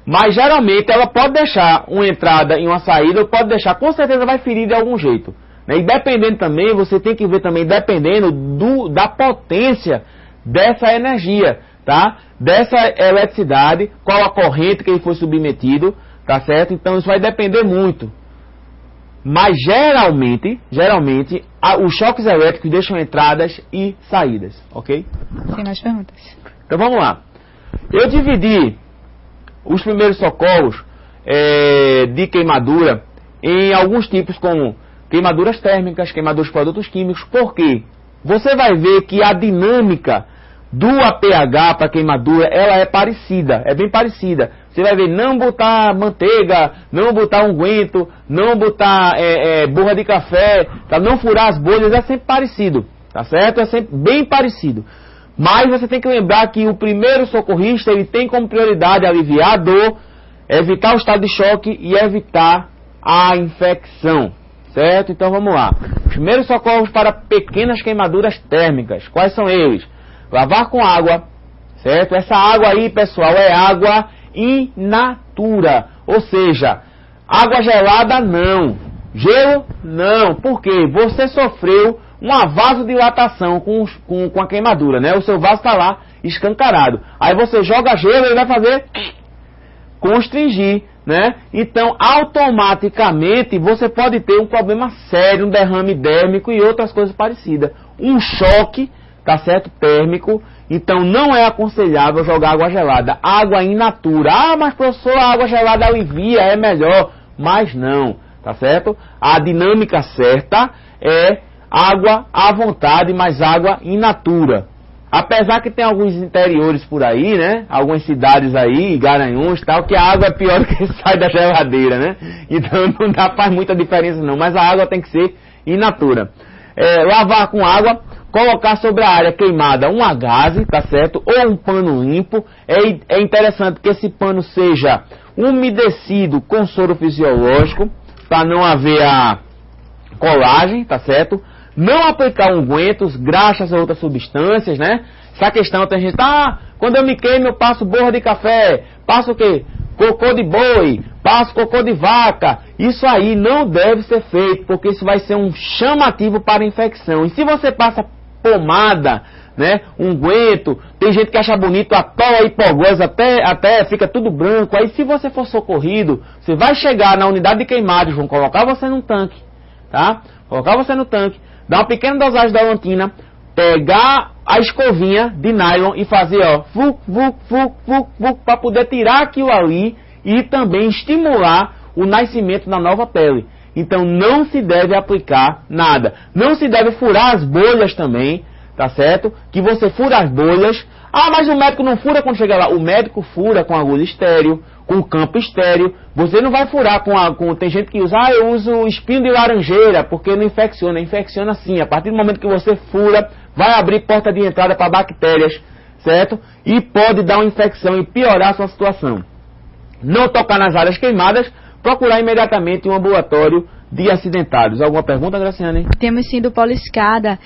Mas geralmente ela pode deixar uma entrada e uma saída, ou pode deixar, com certeza vai ferir de algum jeito, né? E dependendo também, você tem que ver também, dependendo da potência dessa energia, tá? Dessa eletricidade, qual a corrente que ele foi submetido, tá certo? Então isso vai depender muito. Mas geralmente, os choques elétricos deixam entradas e saídas, ok? Tem mais perguntas. Então vamos lá. Eu dividi os primeiros socorros de queimadura em alguns tipos, como queimaduras térmicas, queimaduras de produtos químicos. Por quê? Você vai ver que a dinâmica do APH para queimadura, ela é parecida, é bem parecida. Você vai ver, não botar manteiga, não botar unguento, não botar borra de café, tá? Não furar as bolhas, é sempre parecido, tá certo? É sempre bem parecido. Mas você tem que lembrar que o primeiro socorrista, ele tem como prioridade aliviar a dor, evitar o estado de choque e evitar a infecção, certo? Então vamos lá. Os primeiros socorros para pequenas queimaduras térmicas, quais são eles? Lavar com água, certo? Essa água aí, pessoal, é água in natura, ou seja, água gelada não, gelo não. Por quê? Você sofreu uma vasodilatação com a queimadura, né? O seu vaso está lá escancarado. Aí você joga gelo e ele vai fazer constringir, né? Então, automaticamente você pode ter um problema sério, um derrame dérmico e outras coisas parecidas. Um choque, tá certo? Térmico. Então não é aconselhável jogar água gelada. Água in natura. Ah, mas professor, a água gelada alivia, é melhor. Mas não, tá certo? A dinâmica certa é água à vontade, mas água in natura. Apesar que tem alguns interiores por aí, né? Algumas cidades aí, Garanhuns e tal, que a água é pior do que sai da geladeira, né? Então não faz muita diferença não, mas a água tem que ser in natura. Lavar com água, colocar sobre a área queimada um agaze, tá certo? Ou um pano limpo. É interessante que esse pano seja umedecido com soro fisiológico, para não haver a colagem, tá certo? Não aplicar ungüentos, graxas ou outras substâncias, né? Essa questão tem gente, quando eu me queimo eu passo borra de café, passo o quê? Cocô de boi, passo cocô de vaca. Isso aí não deve ser feito, porque isso vai ser um chamativo para infecção. E se você passa pomada, né, unguento, tem gente que acha bonito, atola hipogose, até fica tudo branco. Aí se você for socorrido, você vai chegar na unidade de queimados, vão colocar você num tanque, tá? Colocar você no tanque, dar uma pequena dosagem da olantina, pegar a escovinha de nylon e fazer, ó, para poder tirar aquilo ali e também estimular o nascimento da nova pele. Então não se deve aplicar nada. Não se deve furar as bolhas também, tá certo? Que você fura as bolhas. Ah, mas o médico não fura quando chega lá. O médico fura com agulha estéreo, com campo estéreo. Você não vai furar tem gente que usa, eu uso espinho de laranjeira, porque não infecciona. Infecciona sim. A partir do momento que você fura, vai abrir porta de entrada para bactérias, certo? E pode dar uma infecção e piorar a sua situação. Não tocar nas áreas queimadas, procurar imediatamente um ambulatório de acidentados. Alguma pergunta, Graciane? Temos sim do Paulo Escada.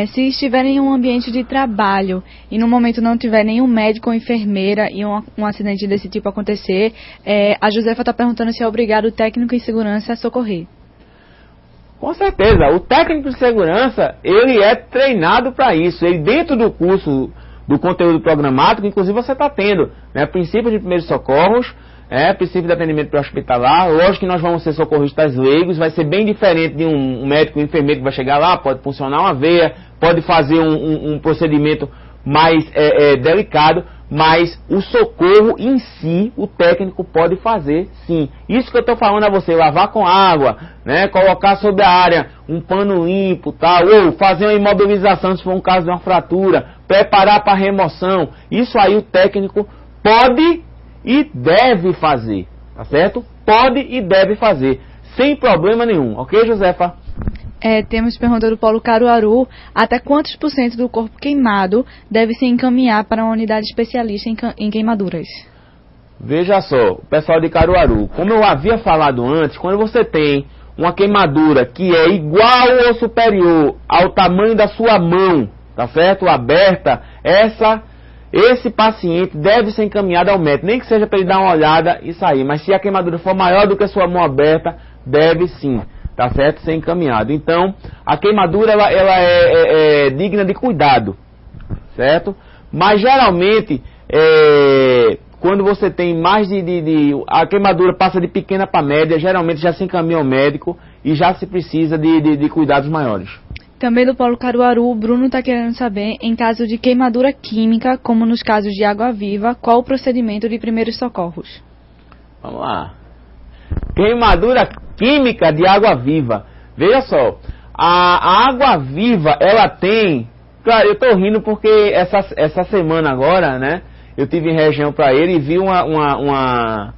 Se estiver em um ambiente de trabalho e no momento não tiver nenhum médico ou enfermeira e um acidente desse tipo acontecer, a Josefa está perguntando se é obrigado o técnico de segurança a socorrer. Com certeza. O técnico de segurança, ele é treinado para isso. Ele, dentro do curso do conteúdo programático, inclusive você está tendo, né, princípio de primeiros socorros, princípio de atendimento pré-hospitalar. Lógico que nós vamos ser socorristas leigos, vai ser bem diferente de um médico, um enfermeiro que vai chegar lá, pode funcionar uma veia, pode fazer um procedimento mais delicado, mas o socorro em si, o técnico pode fazer sim. Isso que eu estou falando a você, lavar com água, né, colocar sobre a área um pano limpo, tal, ou fazer uma imobilização se for um caso de uma fratura, preparar para remoção. Isso aí o técnico pode e deve fazer, tá certo? Pode e deve fazer, sem problema nenhum, ok, Josefa? Temos pergunta do Paulo Caruaru: até quantos % do corpo queimado deve se encaminhar para uma unidade especialista em queimaduras? Veja só, o pessoal de Caruaru, como eu havia falado antes, quando você tem uma queimadura que é igual ou superior ao tamanho da sua mão, tá certo? Aberta, essa esse paciente deve ser encaminhado ao médico, nem que seja para ele dar uma olhada e sair, mas se a queimadura for maior do que a sua mão aberta, deve sim, tá certo? Ser encaminhado. Então, a queimadura ela é digna de cuidado, certo? Mas geralmente, quando você tem mais a queimadura passa de pequena para média, geralmente já se encaminha ao médico e já se precisa de cuidados maiores. Também do Polo Caruaru, o Bruno está querendo saber, em caso de queimadura química, como nos casos de água-viva, qual o procedimento de primeiros socorros? Vamos lá. Queimadura química de água-viva. Veja só, a água-viva, ela tem... Claro, eu estou rindo porque essa semana agora, né, eu tive em região para ele e vi uma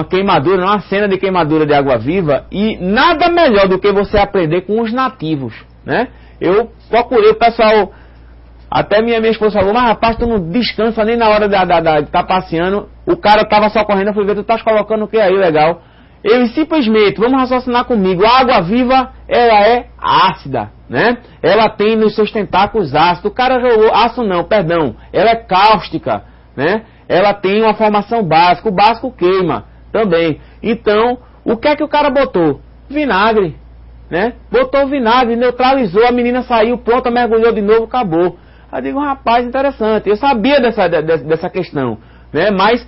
queimadura, uma cena de queimadura de água-viva, e nada melhor do que você aprender com os nativos, né? Eu procurei o pessoal, até minha esposa falou, mas rapaz, tu não descansa nem na hora de estar passeando. O cara tava só correndo, eu fui ver, tu estás colocando o que aí, legal? Eu simplesmente, vamos raciocinar comigo, a água-viva, ela é ácida, né? Ela tem nos seus tentáculos ácido. O cara jogou, ela é cáustica, né? Ela tem uma formação básica, o básico queima também. Então, o que é que o cara botou? Vinagre, né? Botou vinagre, neutralizou, a menina saiu, pronta, mergulhou de novo, acabou. Aí eu digo, rapaz, interessante, eu sabia dessa questão, né? Mas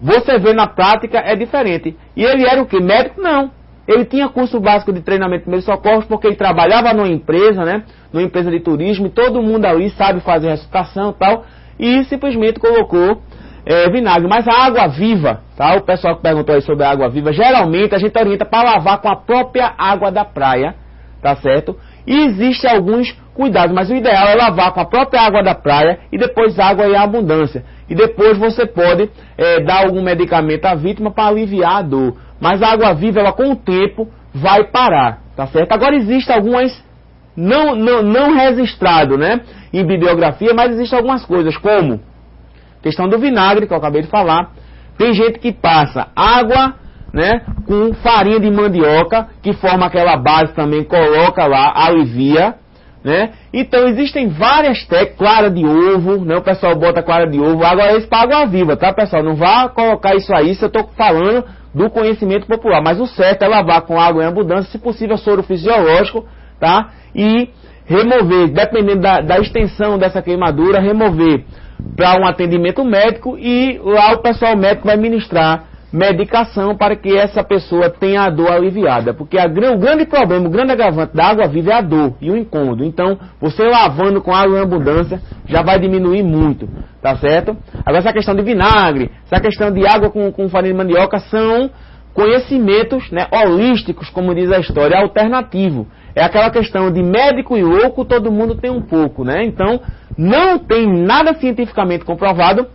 você vê na prática é diferente. E ele era o quê? Médico? Não. Ele tinha curso básico de treinamento de primeiros socorros porque ele trabalhava numa empresa, né? Numa empresa de turismo, e todo mundo ali sabe fazer ressuscitação e tal, e simplesmente colocou vinagre. Mas a água-viva, tá? O pessoal que perguntou aí sobre a água-viva, geralmente a gente orienta para lavar com a própria água da praia, tá certo? E existem alguns cuidados, mas o ideal é lavar com a própria água da praia e depois água em abundância. E depois você pode dar algum medicamento à vítima para aliviar a dor. Mas a água-viva, ela com o tempo vai parar, tá certo? Agora existem algumas, não registrado, né, em bibliografia, mas existem algumas coisas, como questão do vinagre, que eu acabei de falar. Tem gente que passa água, né, com farinha de mandioca, que forma aquela base também, coloca lá, alivia, né? Então existem várias técnicas, clara de ovo, né? O pessoal bota clara de ovo. Agora isso para água-viva, tá, pessoal? Não vá colocar isso aí, se eu estou falando do conhecimento popular. Mas o certo é lavar com água em abundância, se possível soro fisiológico, tá? E remover, dependendo da extensão dessa queimadura, remover para um atendimento médico, e lá o pessoal médico vai ministrar medicação para que essa pessoa tenha a dor aliviada, porque o grande problema, o grande agravante da água-viva é a dor e o incômodo. Então, você lavando com água em abundância já vai diminuir muito, tá certo? Agora, essa questão de vinagre, essa questão de água com farinha de mandioca são conhecimentos, né, holísticos, como diz a história, alternativo. É aquela questão de médico e louco, todo mundo tem um pouco, né? Então, não tem nada cientificamente comprovado,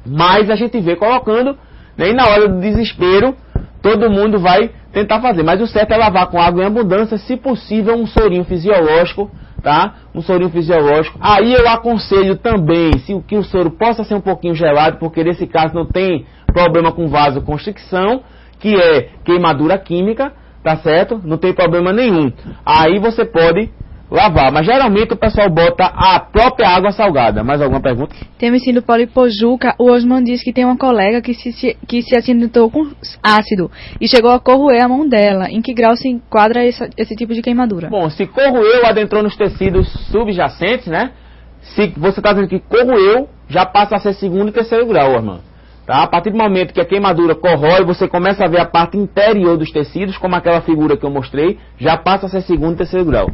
mas a gente vê colocando, né, e na hora do desespero, todo mundo vai tentar fazer. Mas o certo é lavar com água em abundância, se possível um sorinho fisiológico, tá? Um sorinho fisiológico. Aí eu aconselho também que o soro possa ser um pouquinho gelado, porque nesse caso não tem problema com vasoconstricção, que é queimadura química, tá certo? Não tem problema nenhum. Aí você pode lavar, mas geralmente o pessoal bota a própria água salgada. Mais alguma pergunta? Temos sim do Polipojuca. O Osman diz que tem uma colega que se acidentou com ácido e chegou a corroer a mão dela. Em que grau se enquadra esse tipo de queimadura? Bom, se corroeu, adentrou nos tecidos subjacentes, né? Se você está dizendo que corroeu, já passa a ser segundo e terceiro grau, irmão. Tá? A partir do momento que a queimadura corrói, você começa a ver a parte interior dos tecidos, como aquela figura que eu mostrei, já passa a ser segundo e terceiro grau.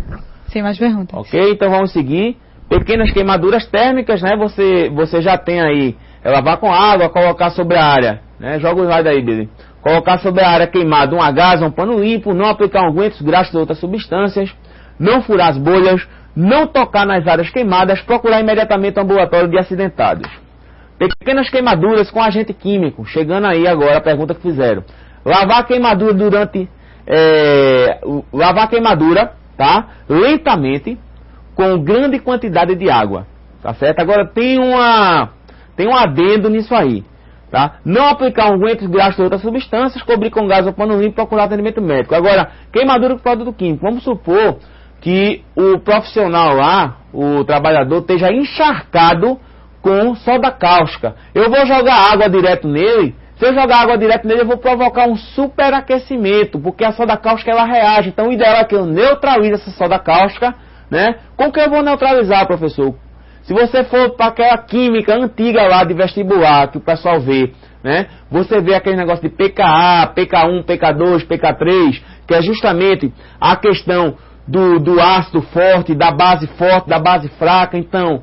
Sem mais perguntas. Ok, então vamos seguir. Pequenas queimaduras térmicas, né? Você já tem aí, lavar com água, colocar sobre a área, né? Joga o slide aí, Billy. Colocar sobre a área queimada um agasalho, um pano limpo, não aplicar unguentos, graxas ou outras substâncias, não furar as bolhas, não tocar nas áreas queimadas, procurar imediatamente o ambulatório de acidentados. Pequenas queimaduras com agente químico, chegando aí agora a pergunta que fizeram. Lavar a queimadura lavar a queimadura, tá? Lentamente, com grande quantidade de água, tá certo? Agora tem um adendo nisso aí, tá? Não aplicar unguentos, graxas ou outras substâncias, cobrir com gás ou pano limpo, procurar atendimento médico. Agora, queimadura com produto químico, vamos supor que o profissional lá, o trabalhador, esteja encharcado com soda cáustica. Eu vou jogar água direto nele. Se eu jogar água direto nele, eu vou provocar um superaquecimento, porque a soda cáustica ela reage. Então o ideal é que eu neutralize essa soda cáustica, né? Com que eu vou neutralizar, professor? Se você for para aquela química antiga lá de vestibular, que o pessoal vê, né? Você vê aquele negócio de pKa, pK1, pK2, pK3, que é justamente a questão do ácido forte, da base fraca. Então,